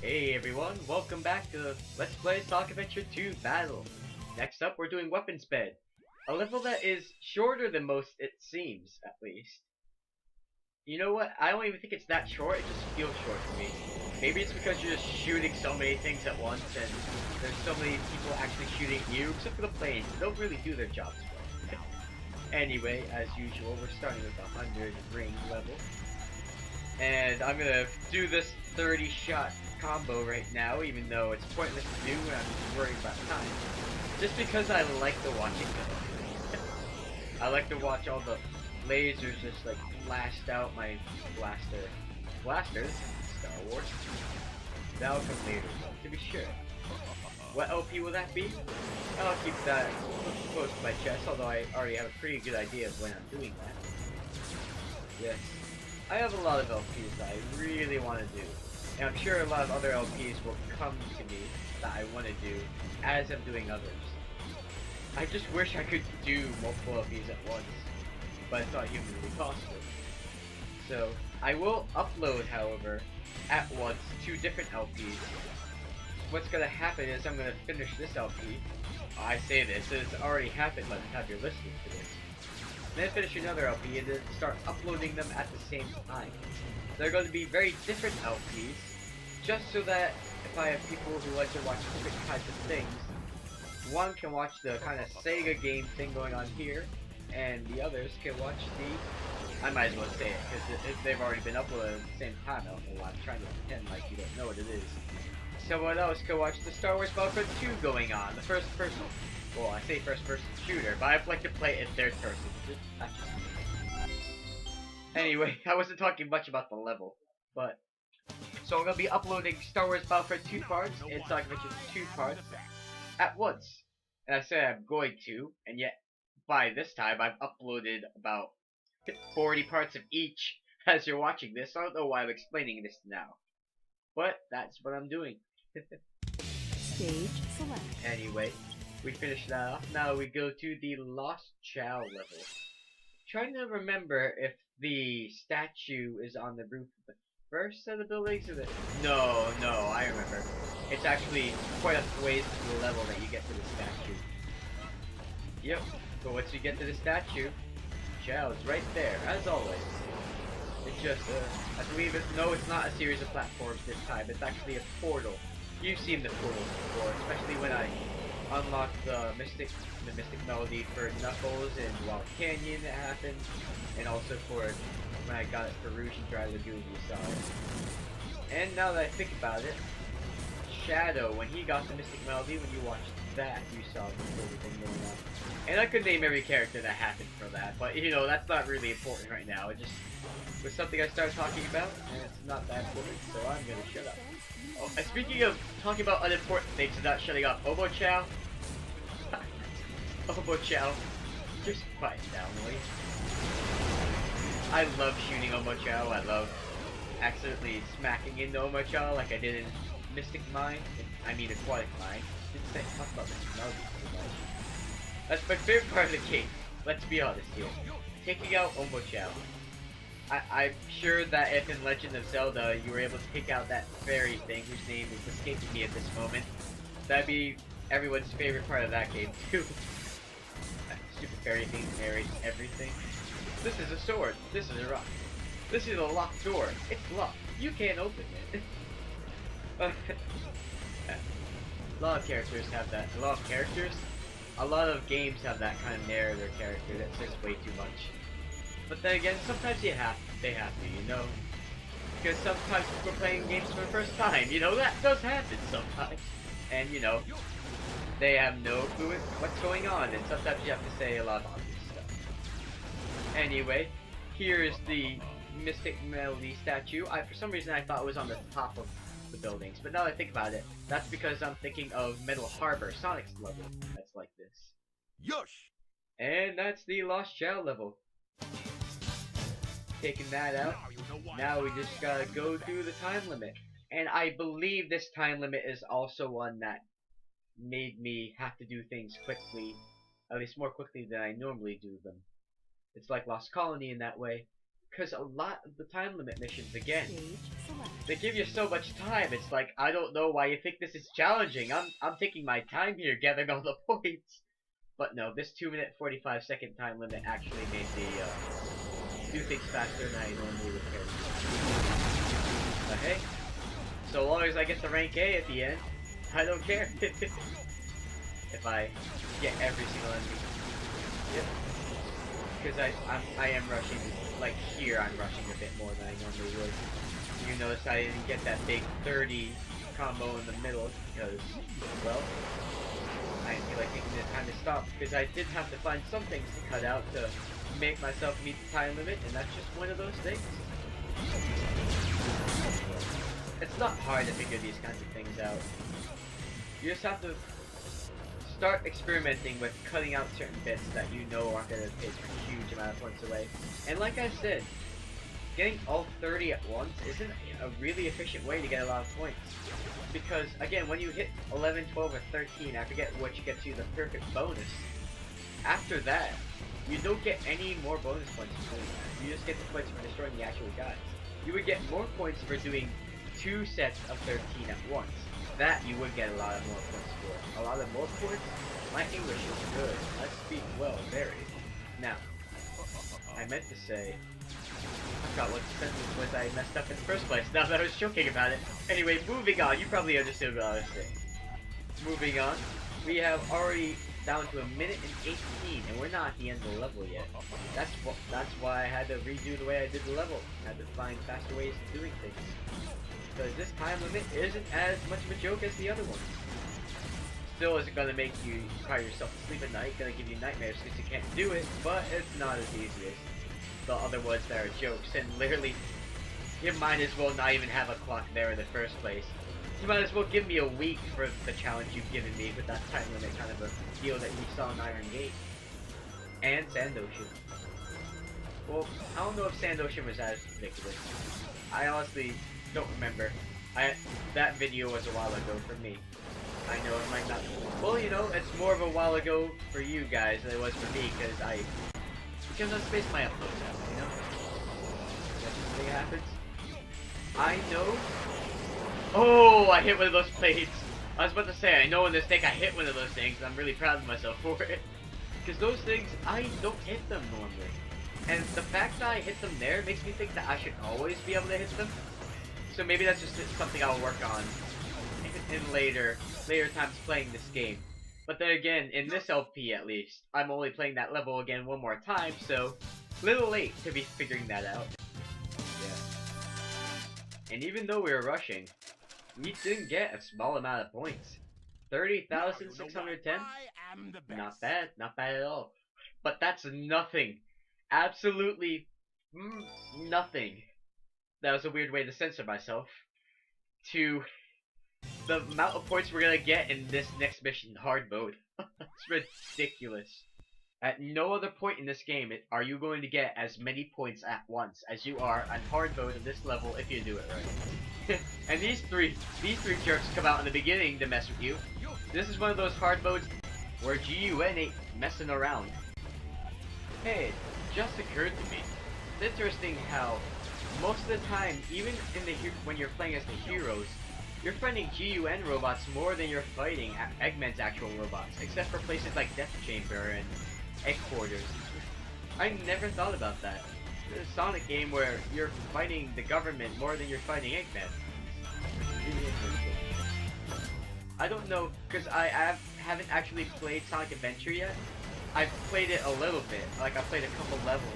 Hey everyone, welcome back to Let's Play Sonic Adventure 2 Battle. Next up, we're doing Weapons Bed. A level that is shorter than most, it seems, at least. You know what? I don't even think it's that short, it just feels short to me. Maybe it's because you're just shooting so many things at once, and there's so many people actually shooting you, except for the planes. They don't really do their jobs well. Anyway, as usual, we're starting with a 100 ring level. And I'm gonna do this 30-shot combo right now, even though it's pointless to do when I'm just worrying about time. Just because I like to watch it go. I like to watch all the lasers just like blast out my blasters, Star Wars. That'll come later, though, to be sure. What LP will that be? I'll keep that close to my chest, although I already have a pretty good idea of when I'm doing that. Yes. I have a lot of LPs that I really want to do, and I'm sure a lot of other LPs will come to me that I want to do as I'm doing others. I just wish I could do multiple LPs at once, but it's not humanly possible. So, I will upload, however, at once 2 different LPs. What's going to happen is I'm going to finish this LP. I say this, it's already happened by the time you're listening to this. Then finish another LP and then start uploading them at the same time. They're going to be very different LPs, just so that if I have people who like to watch different kinds of things, one can watch the kind of Sega game thing going on here, and the others can watch the, I might as well say it, because they've already been uploaded at the same time. I don't know why I'm trying to pretend like you don't know what it is. Someone else can watch the Star Wars Battlefront 2 going on, the first person. Well, I say first person shooter, but I'd like to play it in third person. That's just me. Anyway, I wasn't talking much about the level, but so I'm gonna be uploading Star Wars Battlefront 2 parts and Sonic Adventure 2 parts at once. And I say I'm going to, and yet by this time I've uploaded about 40 parts of each as you're watching this. So I don't know why I'm explaining this now, but that's what I'm doing. Stage select. Anyway, we finished that off. Now we go to the Lost Chao level. Trying to remember if the statue is on the roof of the first set of buildings or the... No, I remember. It's actually quite a ways to the level that you get to the statue. Yep, but once you get to the statue, Chao's right there, as always. It's just, I believe it's, no, it's not a series of platforms this time, it's actually a portal. You've seen the portals before, especially when I unlocked the Mystic Melody for Knuckles in Wild Canyon that happened, and also for when I got it for Rouge and Dry Lagoon, you saw it. And now that I think about it, Shadow, when he got the Mystic Melody, when you watched that, you saw everything going on. And I could name every character that happened for that, but you know, that's not really important right now. It just was something I started talking about, and it's not that important, so I'm gonna shut up. Oh, and speaking of talking about unimportant things and not shutting up, Omochao. Omochao. Just quiet down, will you? I love shooting Omochao. I love accidentally smacking into Omochao like I did in Mystic Mine. I mean Aquatic Mine. Didn't say talk about Mystic Mine too much. That's my favorite part of the game. Let's be honest here. Taking out Omochao. I'm sure that if in Legend of Zelda you were able to take out that fairy thing whose name is escaping me at this moment, that'd be everyone's favorite part of that game too. That stupid fairy thing married everything. This is a sword. This is a rock. This is a locked door. It's locked. You can't open it. A lot of characters have that. A lot of games have that kind of narrator character that says way too much. But then again, sometimes they have to, you know? Because sometimes we're playing games for the first time, you know? That does happen sometimes. And, you know, they have no clue what's going on, and sometimes you have to say a lot of obvious stuff. Anyway, here's the Mystic Melody statue. For some reason I thought it was on the top of the buildings, but now that I think about it, that's because I'm thinking of Metal Harbor, Sonic's level, that's like this. Yosh! And that's the Lost Chao level. Taking that out, now we just gotta go through the time limit. And I believe this time limit is also one that made me have to do things quickly, at least more quickly than I normally do them. It's like Lost Colony in that way. because a lot of the time limit missions, again, Stage select. they give you so much time. It's like, I don't know why you think this is challenging. I'm taking my time here gathering all the points. But no, this 2-minute 45-second time limit actually made the do things faster than I normally would care. But hey, so long as I get the rank A at the end, I don't care. If I get every single enemy. Yep. Because I am rushing, like here I'm rushing a bit more than I normally would. You notice I didn't get that big 30 combo in the middle because, well, I didn't feel like taking the time to stop because I did have to find some things to cut out to make myself meet the time limit, and that's just one of those things. It's not hard to figure these kinds of things out. You just have to start experimenting with cutting out certain bits that you know aren't going to take a huge amount of points away. And like I said, getting all 30 at once isn't a really efficient way to get a lot of points. Because, again, when you hit 11, 12, or 13, I forget which gets you the perfect bonus. After that, you don't get any more bonus points for doing that. You just get the points for destroying the actual guys. You would get more points for doing 2 sets of 13 at once. That you would get a lot of more points for. A lot of more points? My English is good. I speak well, very. Now, I meant to say, I forgot what the sentence was I messed up in the first place, now that I was joking about it. Anyway, moving on, you probably understood what I was saying. Moving on, we have already down to 1 minute and 18, and we're not at the end of the level yet. That's why I had to redo the way I did the level. I had to find faster ways of doing things. Because this time limit isn't as much of a joke as the other ones. Still isn't going to make you cry yourself to sleep at night, going to give you nightmares because you can't do it, but it's not as easy as the other ones that are jokes, and literally, you might as well not even have a clock there in the first place. You might as well give me a week for the challenge you've given me with that time limit kind of a deal that you saw in Iron Gate. And Sand Ocean. Well, I don't know if Sand Ocean was as ridiculous. I honestly don't remember. That video was a while ago for me. I know it might not. Well, you know, it's more of a while ago for you guys than it was for me because I spaced my uploads out, you know? That's just the thing that happens. I know. Oh, I hit one of those plates. I was about to say, I know in this deck I hit one of those things, and I'm really proud of myself for it. Because those things, I don't hit them normally. And the fact that I hit them there makes me think that I should always be able to hit them. So maybe that's just something I'll work on in later times playing this game. But then again, in this LP at least, I'm only playing that level again one more time, so a little late to be figuring that out. Yeah. And even though we were rushing, we didn't get a small amount of points. 30,610? Not bad, not bad at all. But that's nothing. Absolutely nothing. That was a weird way to censor myself. To the amount of points we're gonna get in this next mission, hard mode. It's ridiculous. At no other point in this game are you going to get as many points at once as you are on hard mode in this level if you do it right. And these three jerks come out in the beginning to mess with you. This is one of those hard modes where GUN ain't messing around. Hey, it just occurred to me. It's interesting how most of the time, even in when you're playing as the heroes, you're fighting GUN robots more than you're fighting Eggman's actual robots, except for places like Death Chamber and Egg Quarters. I never thought about that. There's a Sonic game where you're fighting the government more than you're fighting Eggman. I don't know, because I haven't actually played Sonic Adventure yet. I've played it a little bit, like I played a couple levels,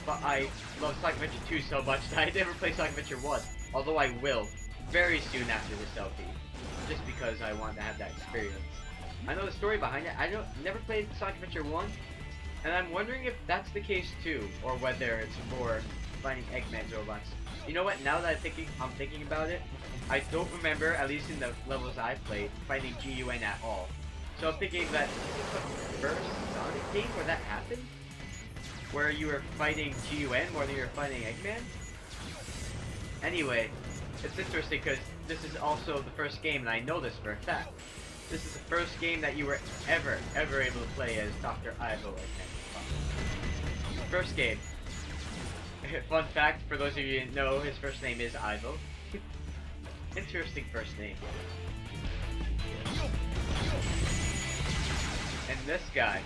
but I love Sonic Adventure 2 so much that I never played Sonic Adventure 1, although I will very soon after this LP, just because I want to have that experience. I know the story behind it. I never played Sonic Adventure 1, and I'm wondering if that's the case too, or whether it's more finding Eggman's robots. You know what? Now that I'm thinking about it, I don't remember, at least in the levels I played, finding GUN at all. So I'm thinking that this is the first Sonic game where that happened, where you were fighting GUN more than you were fighting Eggman. Anyway. It's interesting because this is also the first game, and I know this for a fact. This is the first game that you were ever able to play as Dr. Ivo again. First game. Fun fact, for those of you who didn't know, his first name is Avon. Interesting first name. And this guy's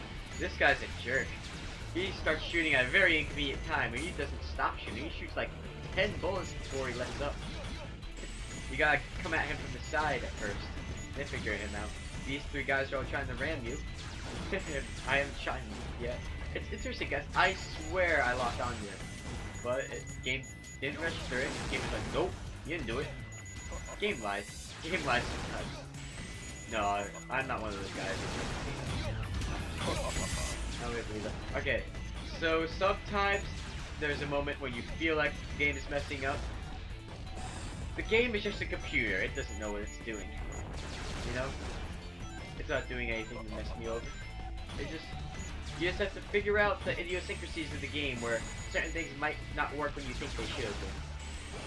a jerk. He starts shooting at a very inconvenient time, and he doesn't stop shooting. He shoots like 10 bullets before he lets up. You gotta come at him from the side at first, then figure him out. These three guys are all trying to ram you. I haven't shot him yet. It's interesting, guys. I swear I locked on here, but game didn't register it. Game was like, nope, you didn't do it. Game lies. Game lies sometimes. No, I'm not one of those guys. Okay, so sometimes there's a moment when you feel like the game is messing up. The game is just a computer. It doesn't know what it's doing. You know? It's not doing anything to mess me over. You just have to figure out the idiosyncrasies of the game where certain things might not work when you think they should.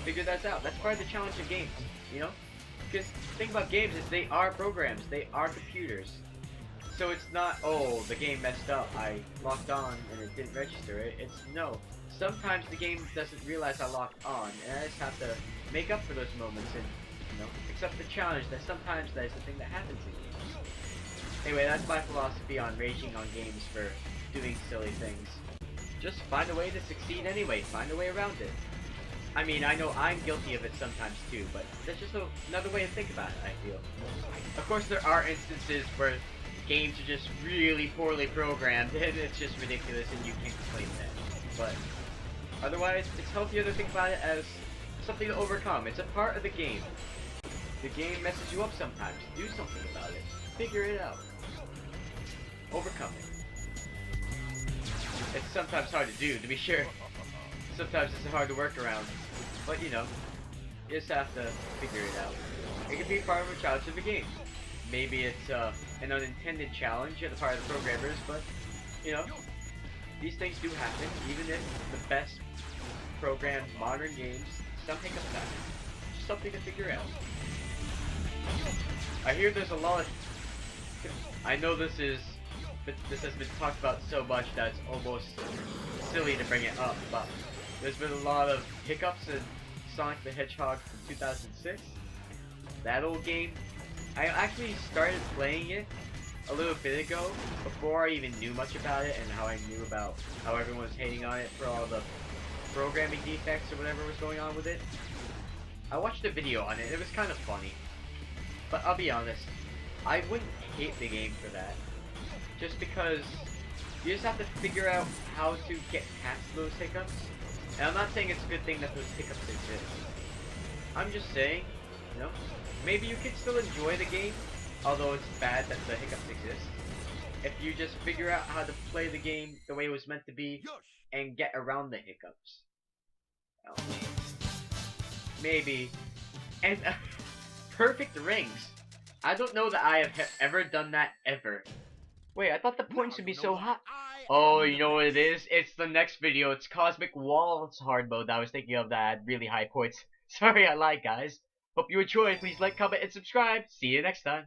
Figure that out. That's part of the challenge of games, you know? Because the thing about games is they are programs. They are computers. So it's not, oh, the game messed up. I locked on and it didn't register it. It's no. Sometimes the game doesn't realize I locked on, and I just have to make up for those moments and, you know, accept the challenge that sometimes that is the thing that happens in games. Anyway, that's my philosophy on raging on games for doing silly things. Just find a way to succeed anyway. Find a way around it. I mean, I know I'm guilty of it sometimes too, but that's just another way to think about it, I feel. Of course, there are instances where games are just really poorly programmed and it's just ridiculous and you can't complain that. But otherwise, it's healthier to think about it as something to overcome. It's a part of the game. The game messes you up sometimes. Do something about it. Figure it out. Overcome it. It's sometimes hard to do, to be sure. Sometimes it's hard to work around. But you know, you just have to figure it out. It can be part of a challenge of the game. Maybe it's an unintended challenge on the part of the programmers, but you know, these things do happen. Even in the best programmed modern games, some hiccups happen. Just something to figure out. I hear there's a lot of... I know this has been talked about so much that it's almost silly to bring it up, but there's been a lot of hiccups in Sonic the Hedgehog from 2006. That old game. I actually started playing it a little bit ago, before I even knew much about it and how I knew about how everyone was hating on it for all the programming defects or whatever was going on with it. I watched a video on it, it was kind of funny. But I'll be honest, I wouldn't hate the game for that. Just because you just have to figure out how to get past those hiccups. And I'm not saying it's a good thing that those hiccups exist. I'm just saying, you know, maybe you can still enjoy the game, although it's bad that the hiccups exist. If you just figure out how to play the game the way it was meant to be, and get around the hiccups. Well, maybe. And perfect rings. I don't know that I have ever done that ever. Wait, I thought the points would be so high. Oh, you know what it is? It's the next video. It's Cosmic Waltz hard mode that I was thinking of that had really high points. Sorry I lied, guys. Hope you enjoyed. Please like, comment, and subscribe. See you next time.